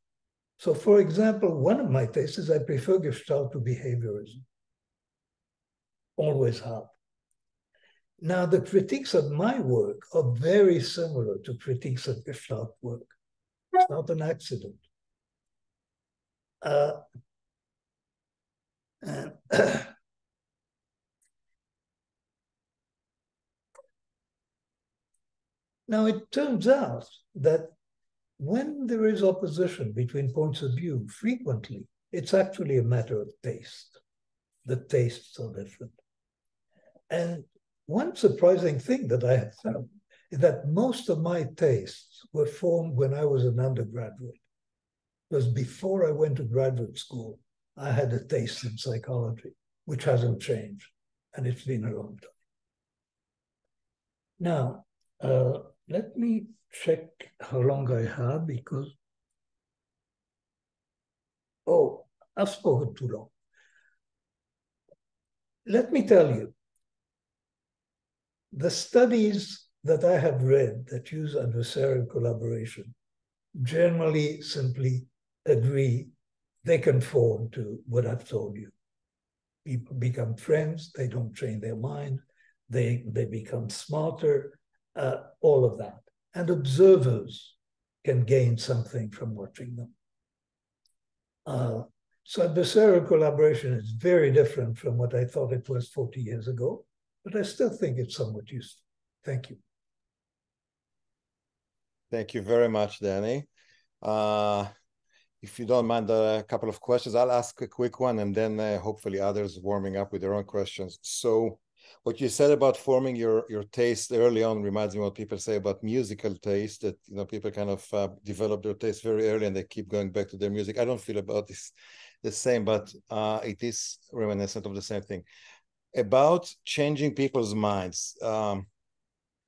So, for example, one of my tastes is I prefer Gestalt to behaviorism. Always have. Now, the critiques of my work are very similar to critiques of Gestalt work. It's not an accident. Now, it turns out that when there is opposition between points of view, frequently, it's actually a matter of taste. The tastes are different. And one surprising thing that I have found is that most of my tastes were formed when I was an undergraduate. Because before I went to graduate school, I had a taste in psychology, which hasn't changed, and it's been a long time. Now, let me check how long I have, because, oh, I've spoken too long. Let me tell you, the studies that I have read that use adversarial collaboration generally simply agree, they conform to what I've told you. People become friends, they don't change their mind, they become smarter, all of that. And observers can gain something from watching them. So adversarial collaboration is very different from what I thought it was 40 years ago, but I still think it's somewhat useful. Thank you. Thank you very much, Danny. If you don't mind a couple of questions, I'll ask a quick one, and then hopefully others warming up with their own questions. So what you said about forming your taste early on reminds me what people say about musical taste, that people kind of develop their taste very early and they keep going back to their music. I don't feel about this the same, but it is reminiscent of the same thing. About changing people's minds,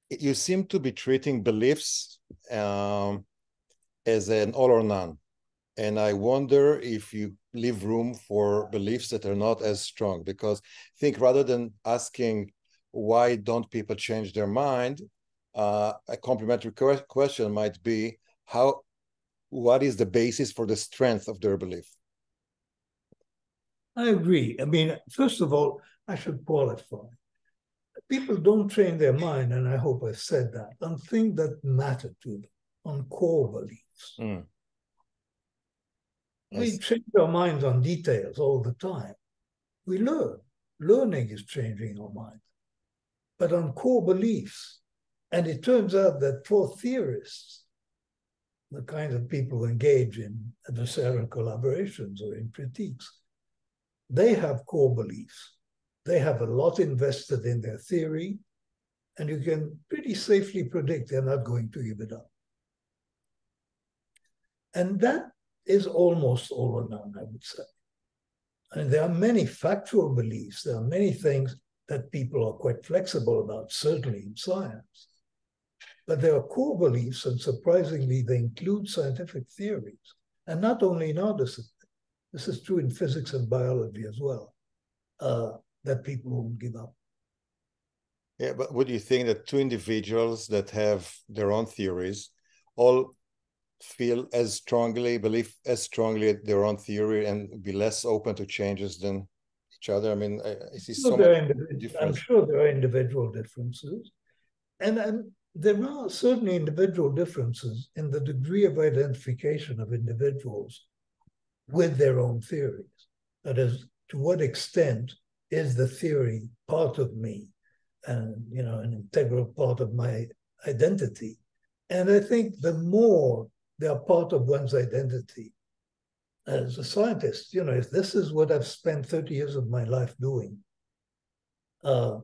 you seem to be treating beliefs as an all or none. And I wonder if you leave room for beliefs that are not as strong, because I think rather than asking why don't people change their mind, a complementary question might be what is the basis for the strength of their belief? I agree. I mean, first of all, I should qualify. People don't change their mind, and I hope I've said that, on things that matter to them, on core beliefs. Mm. We change our minds on details all the time. We learn. Learning is changing our minds. But on core beliefs, and it turns out that for theorists, the kinds of people who engage in adversarial collaborations or in critiques, they have core beliefs. They have a lot invested in their theory, and you can pretty safely predict they're not going to give it up. And that is almost all or none, I would say. And there are many factual beliefs. There are many things that people are quite flexible about, certainly in science. But there are core beliefs, and surprisingly, they include scientific theories. And not only in our discipline, this is true in physics and biology as well, that people won't give up. Yeah, but would you think that two individuals that have their own theories all feel as strongly, believe as strongly their own theory and be less open to changes than each other? I mean, I see so much difference. I'm sure there are individual differences. And there are certainly individual differences in the degree of identification of individuals with their own theories. That is, to what extent is the theory part of me and, an integral part of my identity? And I think the more they are part of one's identity as a scientist, if this is what I've spent 30 years of my life doing, I'm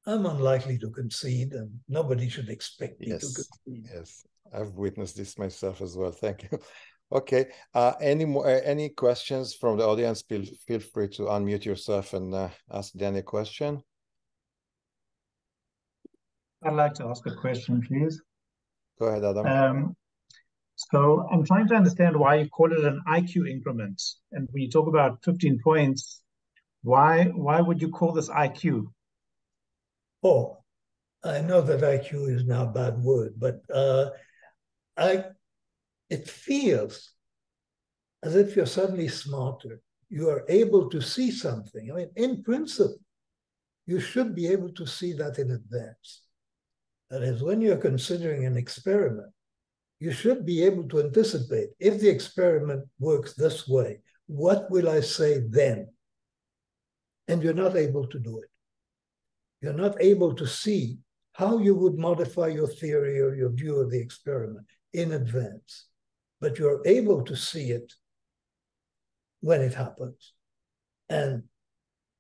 unlikely to concede, and nobody should expect me to concede. Yes, I've witnessed this myself as well. Thank you. Okay. Any questions from the audience? Feel free to unmute yourself and ask Danny a question. I'd like to ask a question, please. Go ahead, Adam. So I'm trying to understand why you call it an IQ increment. And when you talk about 15 points, why would you call this IQ? Oh, I know that IQ is now a bad word, but it feels as if you're suddenly smarter. You are able to see something. I mean, in principle, you should be able to see that in advance. That is, when you're considering an experiment, you should be able to anticipate, if the experiment works this way, what will I say then? And you're not able to do it. You're not able to see how you would modify your theory or your view of the experiment in advance. But you're able to see it when it happens. And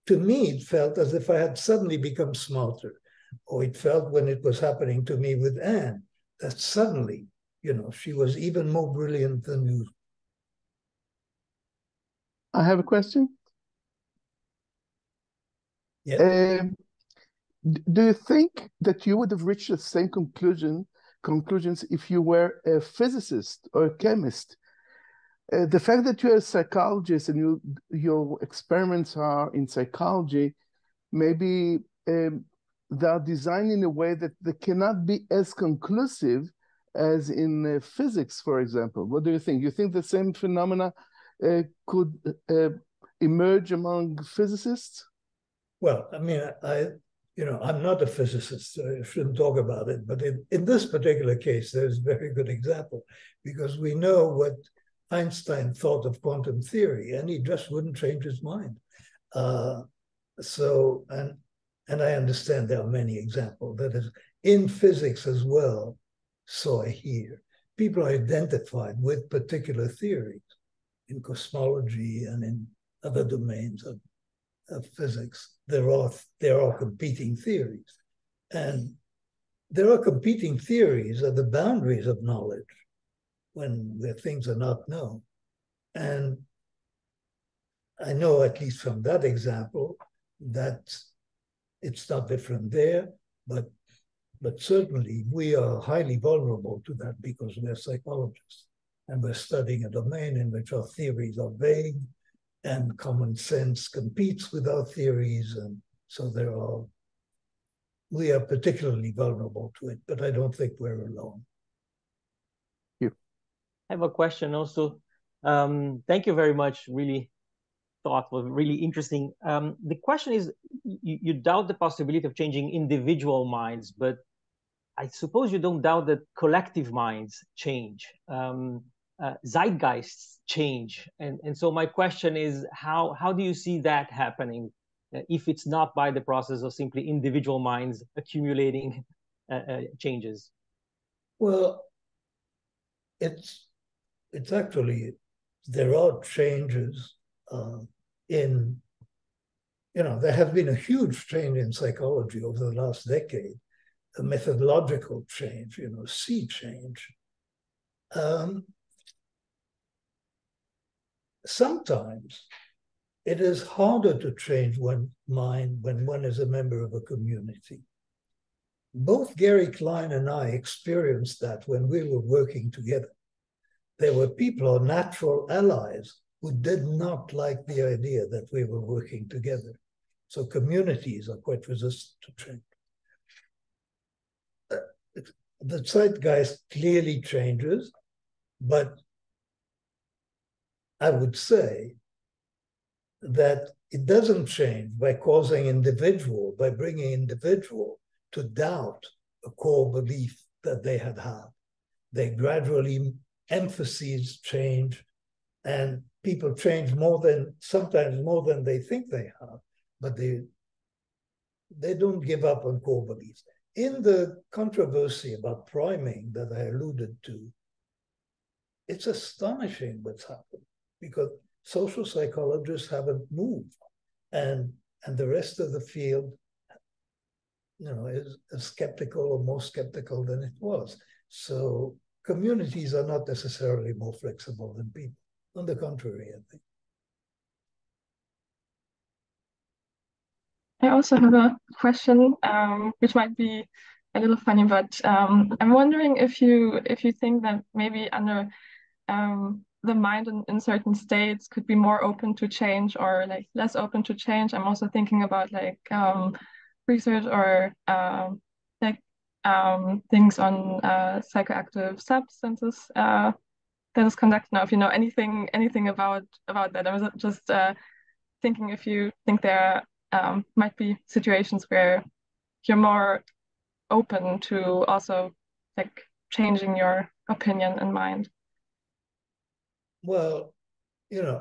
to me, it felt as if I had suddenly become smarter. Or it felt when it was happening to me with Anne, that suddenly she was even more brilliant than you. I have a question. Yeah. Do you think that you would have reached the same conclusions if you were a physicist or a chemist? The fact that you're a psychologist and your experiments are in psychology, maybe they are designed in a way that they cannot be as conclusive as in physics, for example. What do you think? You think the same phenomena could emerge among physicists? Well, I mean, I'm not a physicist, so I shouldn't talk about it. But in this particular case, there's a very good example, because we know what Einstein thought of quantum theory, and he just wouldn't change his mind. And I understand there are many examples. That is, in physics as well, so I hear, people are identified with particular theories in cosmology and in other domains of physics. There are competing theories. And there are competing theories at the boundaries of knowledge where things are not known. And I know, at least from that example, that it's not different there, but certainly we are highly vulnerable to that because we're psychologists and we're studying a domain in which our theories are vague and common sense competes with our theories. And so we are particularly vulnerable to it, but I don't think we're alone. I have a question also. Thank you very much. Really thoughtful, really interesting. The question is, you doubt the possibility of changing individual minds, but I suppose you don't doubt that collective minds change, zeitgeists change. And so my question is, how do you see that happening if it's not by the process of simply individual minds accumulating changes? Well, it's actually, there are changes there have been a huge change in psychology over the last decade, a methodological change, sea change. Sometimes it is harder to change one's mind when one is a member of a community. Both Gary Klein and I experienced that when we were working together. There were people, our natural allies, who did not like the idea that we were working together. So communities are quite resistant to change. The zeitgeist clearly changes, but I would say that it doesn't change by bringing individual to doubt a core belief that they had. They gradually, emphases change, and people change sometimes more than they think they have, but they don't give up on core beliefs. In the controversy about priming that I alluded to, it's astonishing what's happened, because social psychologists haven't moved, and the rest of the field, is skeptical or more skeptical than it was. So communities are not necessarily more flexible than people. On the contrary, I think. I also have a question, which might be a little funny, but I'm wondering if you think that maybe under the mind in certain states could be more open to change or like less open to change. I'm also thinking about like research or things on psychoactive substances that is conducted now. If you know anything about that, I was just thinking if you think there might be situations where you're more open to also like changing your opinion and mind. Well,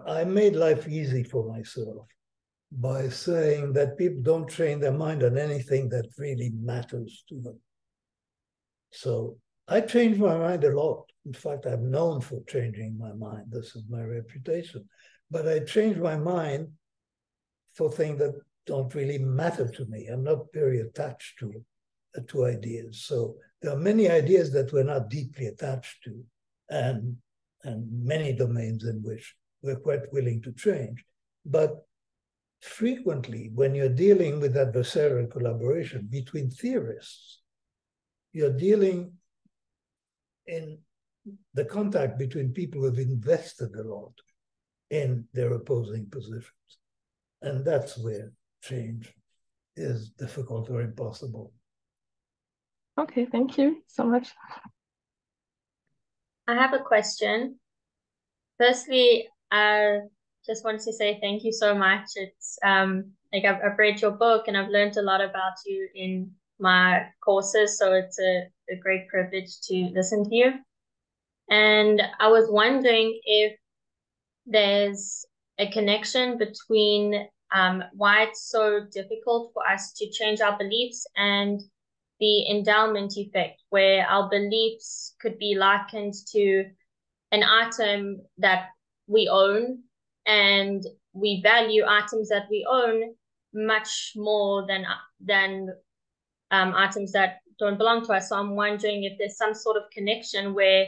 I made life easy for myself by saying that people don't train their mind on anything that really matters to them. So I changed my mind a lot. In fact, I'm known for changing my mind. This is my reputation. But I changed my mind for things that don't really matter to me. I'm not very attached to it. to ideas. So there are many ideas that we're not deeply attached to, and many domains in which we're quite willing to change. But frequently, when you're dealing with adversarial collaboration between theorists, you're dealing in the contact between people who've invested a lot in their opposing positions. And that's where change is difficult or impossible. Okay, thank you so much. I have a question. Firstly, I just wanted to say thank you so much. It's like I've read your book and I've learned a lot about you in my courses, so it's a great privilege to listen to you. And I was wondering if there's a connection between why it's so difficult for us to change our beliefs and the endowment effect, where our beliefs could be likened to an item that we own, and we value items that we own much more than items that don't belong to us. So I'm wondering if there's some sort of connection where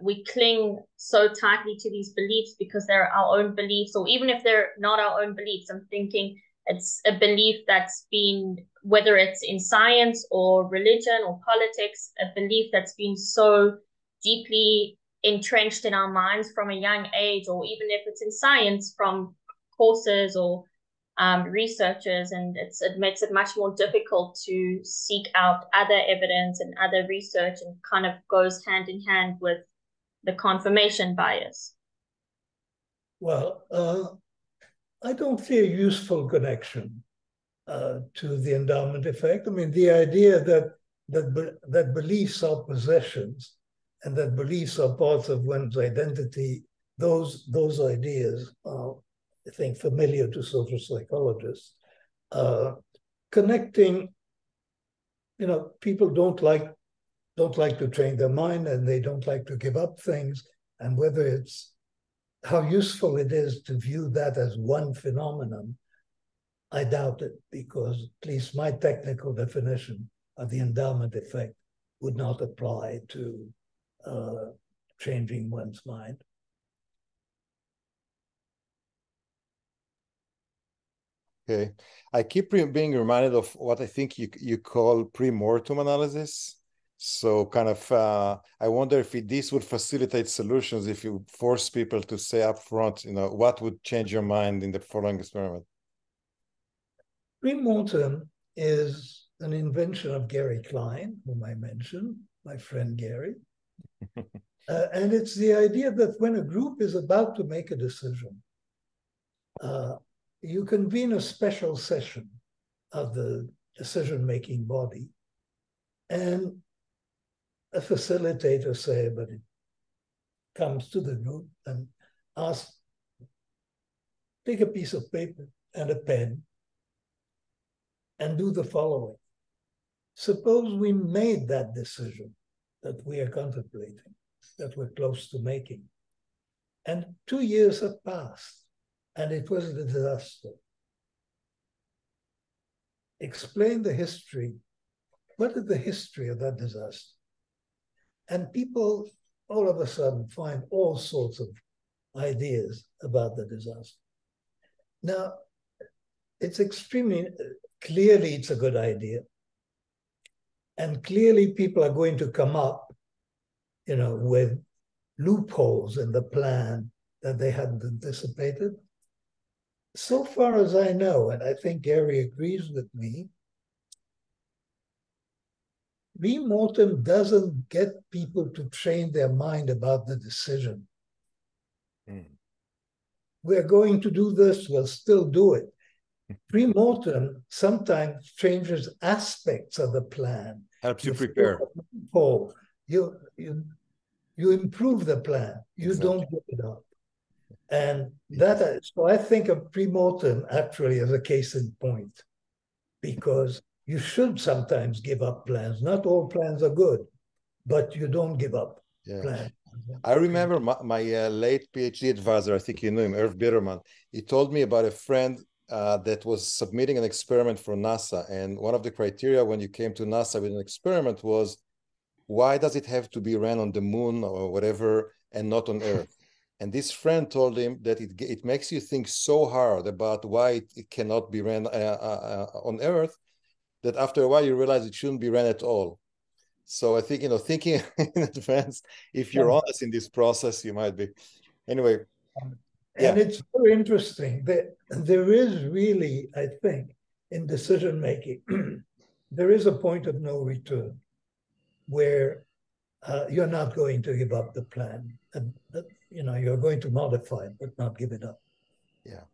we cling so tightly to these beliefs because they're our own beliefs, or even if they're not our own beliefs, I'm thinking it's a belief that's been, whether it's in science or religion or politics, a belief that's been so deeply entrenched in our minds from a young age, or even if it's in science from courses or researchers, and it makes it much more difficult to seek out other evidence and other research, and kind of goes hand in hand with the confirmation bias. Well, I don't see a useful connection to the endowment effect. I mean, the idea that beliefs are possessions and that beliefs are parts of one's identity, those ideas are, I think, familiar to social psychologists. Connecting, people don't like to train their mind, and they don't like to give up things. And whether it's how useful it is to view that as one phenomenon, I doubt it, because at least my technical definition of the endowment effect would not apply to changing one's mind. Okay, I keep being reminded of what I think you call pre-mortem analysis. So kind of, I wonder if this would facilitate solutions if you force people to say up front, what would change your mind in the following experiment? Pre-mortem is an invention of Gary Klein, whom I mentioned, my friend Gary. And it's the idea that when a group is about to make a decision, you convene a special session of the decision-making body, and a facilitator, say, but it comes to the group and asks, take a piece of paper and a pen and do the following. Suppose we made that decision that we are contemplating, that we're close to making, and 2 years have passed, and it was a disaster. Explain the history. What is the history of that disaster? And people all of a sudden find all sorts of ideas about the disaster. Now, it's extremely, clearly it's a good idea. And clearly people are going to come up, with loopholes in the plan that they hadn't anticipated. So far as I know, and I think Gary agrees with me, pre-mortem doesn't get people to train their mind about the decision. We're going to do this, we'll still do it. Pre-mortem sometimes changes aspects of the plan. Helps you prepare. You improve the plan. You Exactly. don't give it up. And so I think of pre-mortem actually as a case in point, because you should sometimes give up plans. Not all plans are good, but you don't give up plans. I remember my late PhD advisor, I think you knew him, Irv Bitterman. He told me about a friend that was submitting an experiment for NASA. And one of the criteria when you came to NASA with an experiment was, why does it have to be ran on the moon or whatever and not on Earth? And this friend told him that it makes you think so hard about why it cannot be ran on Earth, that after a while you realize it shouldn't be ran at all. So I think, thinking in advance, if you're honest in this process, you might be. Anyway. And it's very interesting that there is really, I think, in decision making, there is a point of no return where you're not going to give up the plan. And, you're going to modify it, but not give it up. Yeah.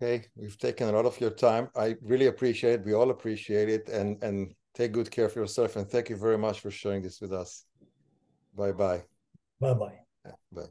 Okay, we've taken a lot of your time. I really appreciate it. We all appreciate it. And take good care of yourself. And thank you very much for sharing this with us. Bye-bye. Bye-bye. Bye.